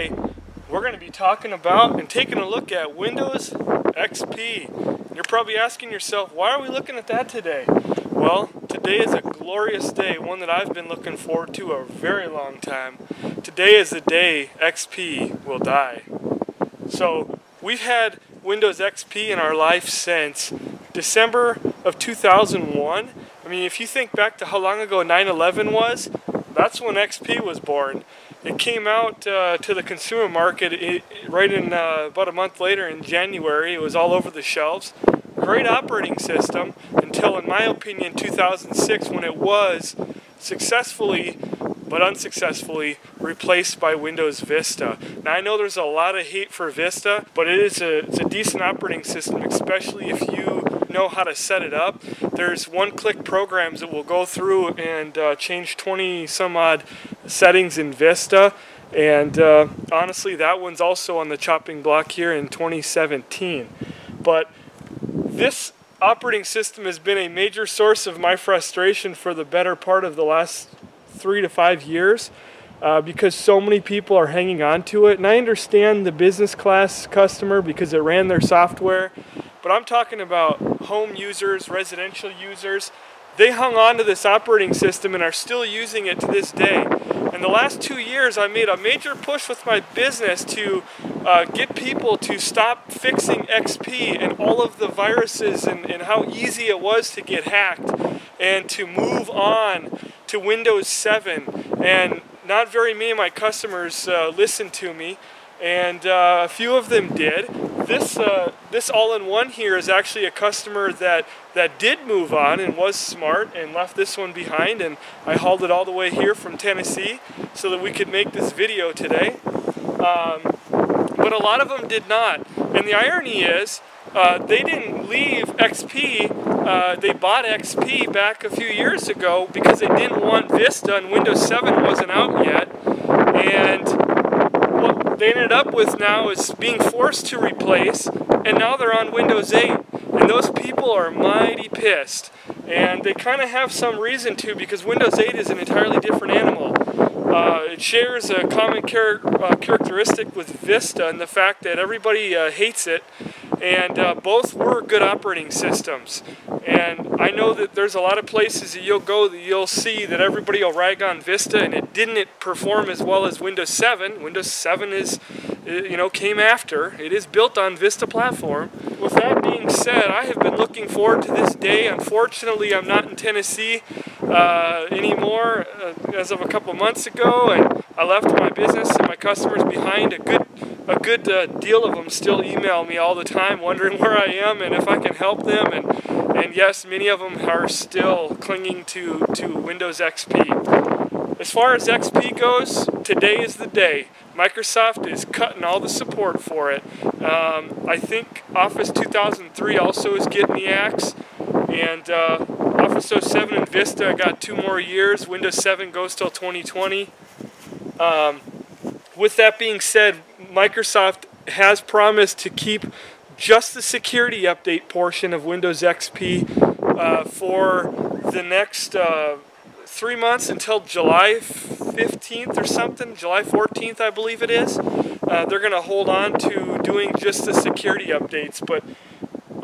today we're going to be talking about and taking a look at Windows XP. You're probably asking yourself, why are we looking at that today? Well, today is a glorious day, one that I've been looking forward to a very long time. Today is the day XP will die. So we've had Windows XP in our life since December of 2001. I mean, if you think back to how long ago 9/11 was, that's when XP was born. It came out to the consumer market right in about a month later in January. It was all over the shelves. Great operating system until, in my opinion, 2006, when it was successfully but unsuccessfully replaced by Windows Vista. Now, I know there's a lot of hate for Vista, but it's a decent operating system, especially if you know how to set it up. There's one-click programs that will go through and change 20 some odd settings in Vista, and honestly, that one's also on the chopping block here in 2017. But this operating system has been a major source of my frustration for the better part of the last 3 to 5 years because so many people are hanging on to it. And I understand the business class customer because it ran their software, but I'm talking about home users, residential users. They hung on to this operating system and are still using it to this day. In the last 2 years, I made a major push with my business to get people to stop fixing XP and all of the viruses and how easy it was to get hacked, and to move on to Windows 7. And not very many of my customers listened to me, and a few of them did. This all-in-one here is actually a customer that did move on and was smart and left this one behind, and I hauled it all the way here from Tennessee so that we could make this video today. But a lot of them did not, and the irony is they didn't leave XP. They bought XP back a few years ago because they didn't want Vista, and Windows 7 wasn't out yet, and what they ended up with now is being forced to replace, and now they're on Windows 8, and those people are mighty pissed, and they kind of have some reason to, because Windows 8 is an entirely different animal. It shares a common characteristic with Vista in the fact that everybody hates it, and both were good operating systems. And I know that there's a lot of places that you'll go that you'll see that everybody will rag on Vista, and it didn't perform as well as Windows 7. Windows 7 is, came after. It is built on Vista platform. With that being said, I have been looking forward to this day. Unfortunately, I'm not in Tennessee anymore as of a couple months ago, and I left my business and my customers behind. A good deal of them still email me all the time wondering where I am and if I can help them, and yes, many of them are still clinging to Windows XP. As far as XP goes, today is the day. Microsoft is cutting all the support for it. I think Office 2003 also is getting the axe, and Office 07 and Vista got 2 more years. Windows 7 goes till 2020. With that being said, Microsoft has promised to keep just the security update portion of Windows XP for the next 3 months until July 15th or something, July 14th I believe it is. They're going to hold on to doing just the security updates, but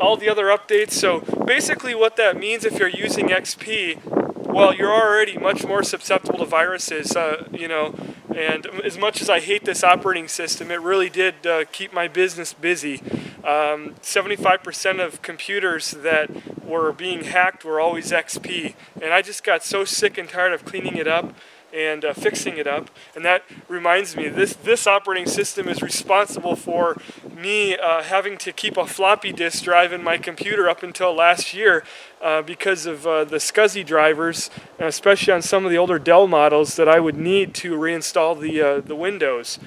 all the other updates. So basically what that means, if you're using XP, well, you're already much more susceptible to viruses, and as much as I hate this operating system, it really did keep my business busy. 75% of computers that were being hacked were always XP, and I just got so sick and tired of cleaning it up and fixing it up. And that reminds me, this operating system is responsible for me having to keep a floppy disk drive in my computer up until last year because of the SCSI drivers, especially on some of the older Dell models that I would need to reinstall the Windows.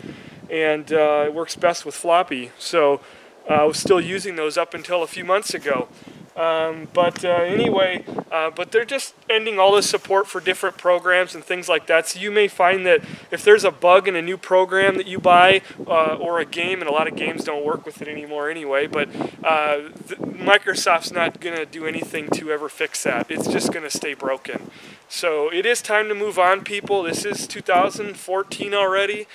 And it works best with floppy, so I was still using those up until a few months ago. Anyway, but they're just ending all the support for different programs and things like that. So you may find that if there's a bug in a new program that you buy or a game, and a lot of games don't work with it anymore anyway, but Microsoft's not going to do anything to ever fix that. It's just going to stay broken. So it is time to move on, people. This is 2014 already.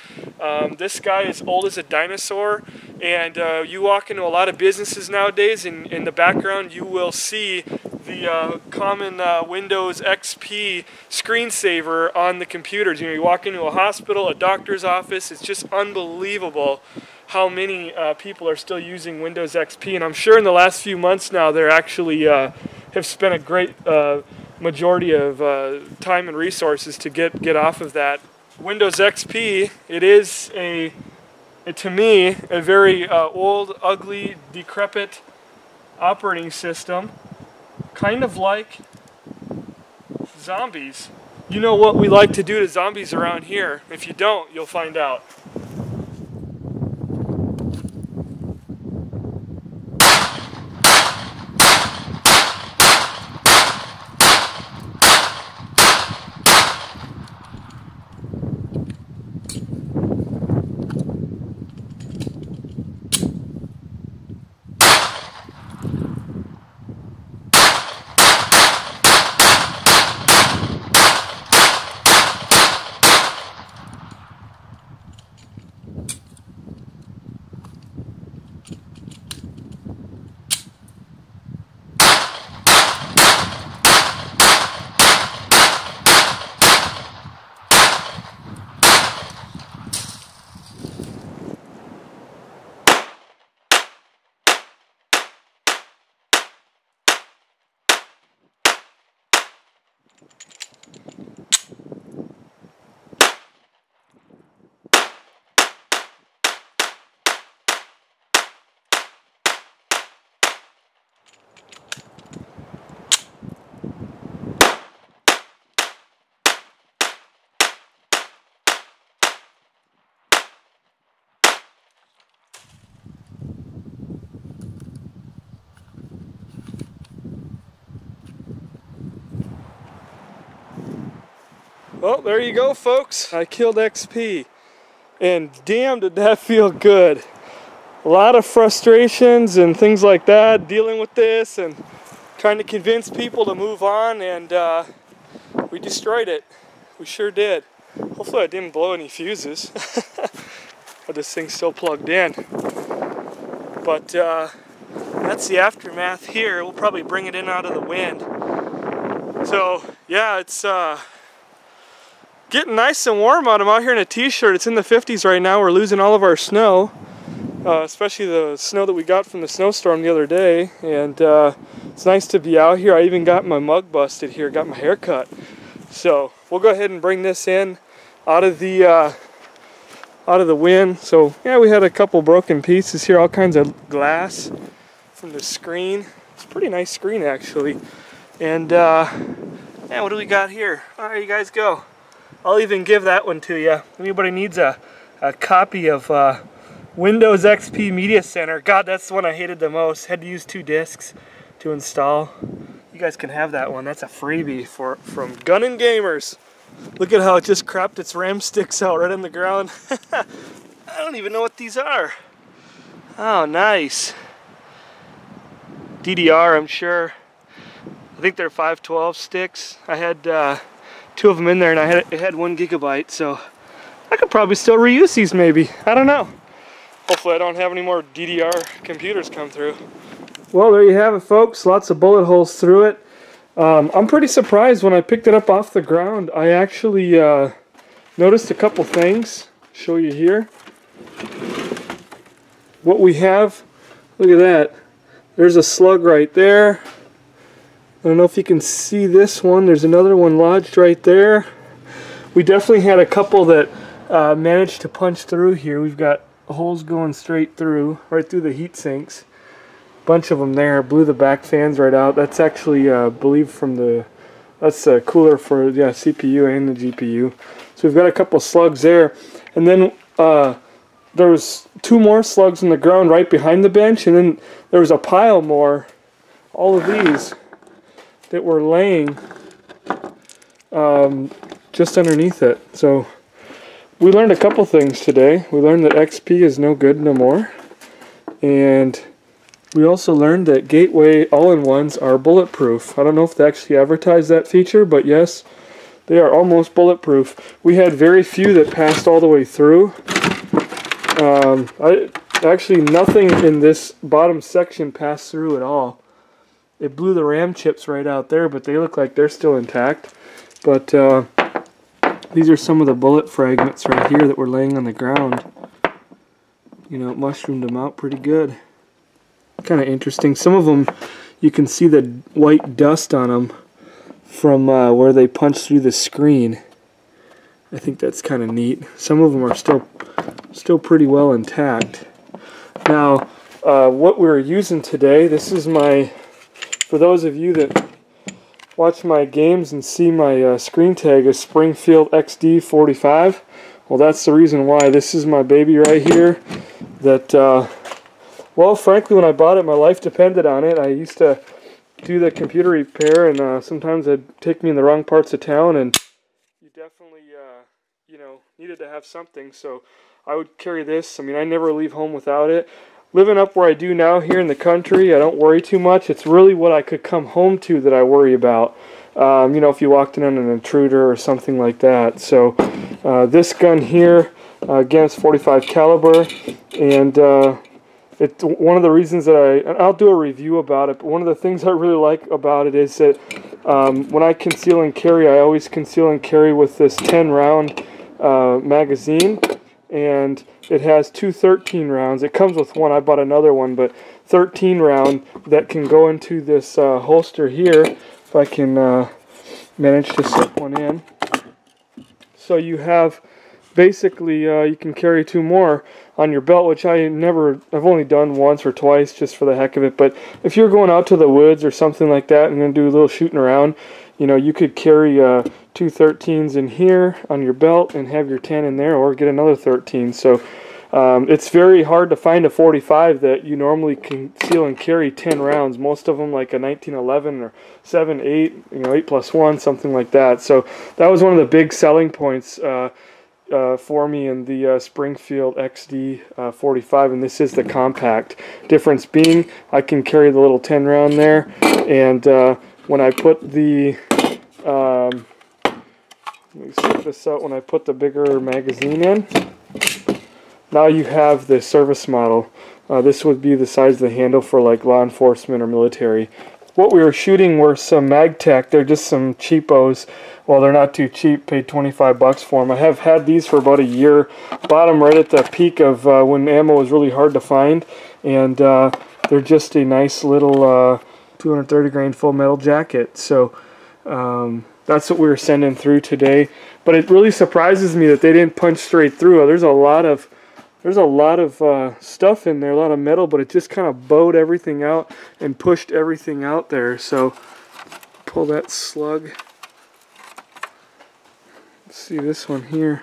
This guy is old as a dinosaur, and you walk into a lot of businesses nowadays, and in the background you will see the common Windows XP screensaver on the computers. You know, you walk into a hospital, a doctor's office, it's just unbelievable how many people are still using Windows XP, and I'm sure in the last few months now they're actually have spent a great majority of time and resources to get off of that. Windows XP, it is to me a very old, ugly, decrepit operating system, kind of like zombies. You know what we like to do to zombies around here. If you don't, you'll find out. Well, there you go, folks. I killed XP, and damn did that feel good. A lot of frustrations and things like that, dealing with this and trying to convince people to move on, and we destroyed it. We sure did. Hopefully I didn't blow any fuses. But this thing's still plugged in. But that's the aftermath here. We'll probably bring it in out of the wind. So yeah, it's getting nice and warm out. I'm out here in a t-shirt. It's in the 50s right now. We're losing all of our snow, especially the snow that we got from the snowstorm the other day. And it's nice to be out here. I even got my mug busted here, got my hair cut. So we'll go ahead and bring this in out of the wind. So yeah, we had a couple broken pieces here, all kinds of glass from the screen. It's a pretty nice screen actually. And yeah, what do we got here? All right, you guys go. I'll even give that one to you. If anybody needs a copy of Windows XP Media Center. God, that's the one I hated the most. Had to use 2 discs to install. You guys can have that one. That's a freebie from GunninGamerz. Look at how it just crapped its RAM sticks out right on the ground. I don't even know what these are. Oh, nice. DDR, I'm sure. I think they're 512 sticks. I had 2 of them in there, and it had 1 gigabyte, so I could probably still reuse these maybe. I don't know. Hopefully I don't have any more DDR computers come through. Well, there you have it, folks. Lots of bullet holes through it. I'm pretty surprised when I picked it up off the ground. I actually noticed a couple things. Show you here. What we have, look at that. There's a slug right there. I don't know if you can see this one. There's another one lodged right there. We definitely had a couple that managed to punch through here. We've got holes going straight through, right through the heat sinks. Bunch of them there. Blew the back fans right out. That's actually, I believe, that's a cooler for CPU and the GPU. So we've got a couple slugs there. And then there was 2 more slugs in the ground right behind the bench, and then there was a pile more all of these that were laying just underneath it. So we learned a couple things today. We learned that XP is no good no more, and we also learned that Gateway all-in-ones are bulletproof. I don't know if they actually advertise that feature, but yes, they are almost bulletproof. We had very few that passed all the way through. Actually, nothing in this bottom section passed through at all. It blew the RAM chips right out there, but they look like they're still intact. But these are some of the bullet fragments right here that were laying on the ground. You know, it mushroomed them out pretty good. Kind of interesting. Some of them, you can see the white dust on them from where they punched through the screen. I think that's kind of neat. Some of them are still pretty well intact. Now, what we're using today, this is my, for those of you that watch my games and see my screen tag is Springfield XD45. Well, that's the reason why. This is my baby right here that, well, frankly, when I bought it, my life depended on it. I used to do the computer repair, and sometimes it'd take me in the wrong parts of town, and you definitely, you know, needed to have something, so I would carry this. I mean, I never leave home without it. Living up where I do now here in the country, I don't worry too much. It's really what I could come home to that I worry about. You know, if you walked in on an intruder or something like that. So this gun here, again, it's 45 caliber, and it's one of the reasons that I'll do a review about it, but one of the things I really like about it is that when I conceal and carry, I always conceal and carry with this 10-round magazine, and it has two 13 rounds. It comes with one. I bought another one, but 13 round that can go into this holster here, if I can manage to slip one in. So you have basically you can carry two more on your belt, which I've only done once or twice just for the heck of it. But if you're going out to the woods or something like that and going to do a little shooting around, you know, you could carry two 13s in here on your belt and have your 10 in there, or get another 13. So it's very hard to find a 45 that you normally conceal and carry 10 rounds. Most of them like a 1911 or 7, 8, you know, 8+1, something like that. So that was one of the big selling points for me in the Springfield XD45, and this is the compact. Difference being, I can carry the little 10 round there, and when I put the let me set this out. When I put the bigger magazine in, now you have the service model. This would be the size of the handle for like law enforcement or military. What we were shooting were some MagTech. They're just some cheapos. Well, they're not too cheap. Paid 25 bucks for them. I have had these for about a year. Bought them right at the peak of when ammo was really hard to find, and they're just a nice little 230 grain full metal jacket. So that's what we were sending through today. But it really surprises me that they didn't punch straight through. There's a lot of stuff in there, a lot of metal, but it just kind of bowed everything out and pushed everything out there. So pull that slug. Let's see this one here.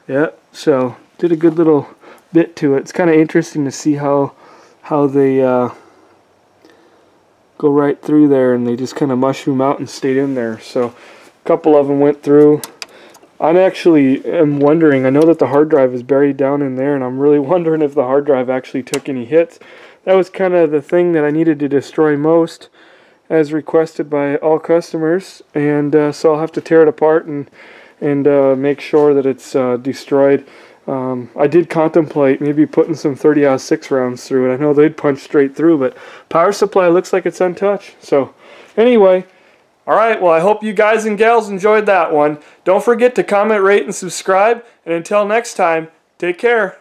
Yeah, so did a good little bit to it. It's kind of interesting to see how they go right through there, and they just kind of mushroom out and stayed in there. So a couple of them went through. I'm actually wondering, I know that the hard drive is buried down in there, and I'm really wondering if the hard drive actually took any hits. That was kind of the thing that I needed to destroy most, as requested by all customers, and so I'll have to tear it apart and make sure that it's destroyed. I did contemplate maybe putting some 30-06 rounds through it. I know they'd punch straight through, but power supply looks like it's untouched. So anyway, alright, well, I hope you guys and gals enjoyed that one. Don't forget to comment, rate, and subscribe, and until next time, take care.